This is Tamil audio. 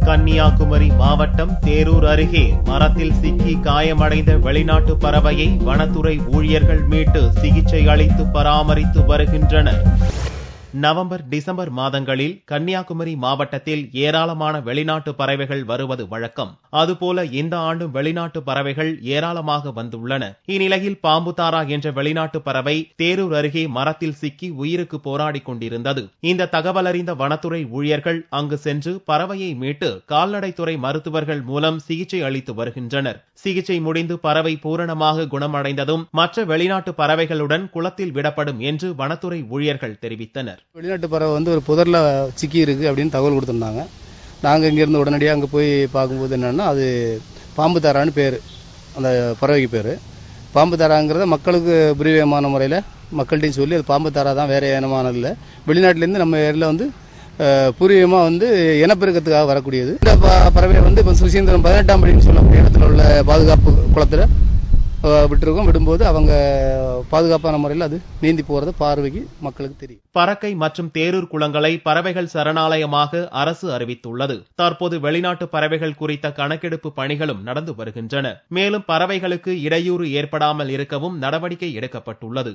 கன்னியாகுமரி மாவட்டம் தேரூர் அருகே மரத்தில் சிக்கி காயமடைந்த வெளிநாட்டு பறவையை வனத்துறை ஊழியர்கள் மீட்டு சிகிச்சை அளித்து பராமரித்து வருகின்றனர். நவம்பர், டிசம்பர் மாதங்களில் கன்னியாகுமரி மாவட்டத்தில் ஏராளமான வெளிநாட்டு பறவைகள் வருவது வழக்கம். அதுபோல இந்த ஆண்டும் வெளிநாட்டு பறவைகள் ஏராளமாக வந்துள்ளன. இந்நிலையில் பாம்புதாரா என்ற வெளிநாட்டு பறவை தேரூர் அருகே மரத்தில் சிக்கி உயிருக்கு போராடி கொண்டிருந்தது. இந்த தகவல் அறிந்த வனத்துறை ஊழியர்கள் அங்கு சென்று பறவையை மீட்டு கால்நடைத்துறை மருத்துவர்கள் மூலம் சிகிச்சை அளித்து வருகின்றனர். சிகிச்சை முடிந்து பறவை பூரணமாக குணமடைந்ததும் மற்ற வெளிநாட்டு பறவைகளுடன் குளத்தில் விடப்படும் என்று வனத்துறை ஊழியர்கள் தெரிவித்தனர். வெளிநாட்டு பறவை ஒரு புதர்ல சிக்கி இருக்கு அப்படின்னு தகவல் கொடுத்திருந்தாங்க. நாங்கள் இங்கிருந்து உடனடியாக அங்கே போய் பார்க்கும்போது என்னன்னா, அது பாம்பு தாரான்னு பேர், அந்த பறவைக்கு பேர். பாம்பு தாராங்கிறத மக்களுக்கு பிரிவியமான முறையில் மக்கள்கிட்டையும் சொல்லி அது பாம்பு தாரா தான், வேற இனமானது இல்லை. வெளிநாட்டிலேருந்து நம்ம ஏரியில் பூர்வீகமாக இனப்பெருக்கத்துக்காக வரக்கூடியது. இந்த பறவையை இப்போ சுசீந்திரம் 18ஆம் படின்னு சொல்லக்கூடிய இடத்துல உள்ள பாதுகாப்பு குளத்தில் விட்டுருக்கோம். விடும்போது அவங்க பாதுகாப்பான முறையில் அது நீந்தி போறது பார்வைக்கு மக்களுக்கு தெரியும். பறக்கை மற்றும் தேரூர் குளங்களை பறவைகள் சரணாலயமாக அரசு அறிவித்துள்ளது. தற்போது வெளிநாட்டு பறவைகள் குறித்த கணக்கெடுப்பு பணிகளும் நடந்து வருகின்றன. மேலும் பறவைகளுக்கு இடையூறு ஏற்படாமல் இருக்கவும் நடவடிக்கை எடுக்கப்பட்டுள்ளது.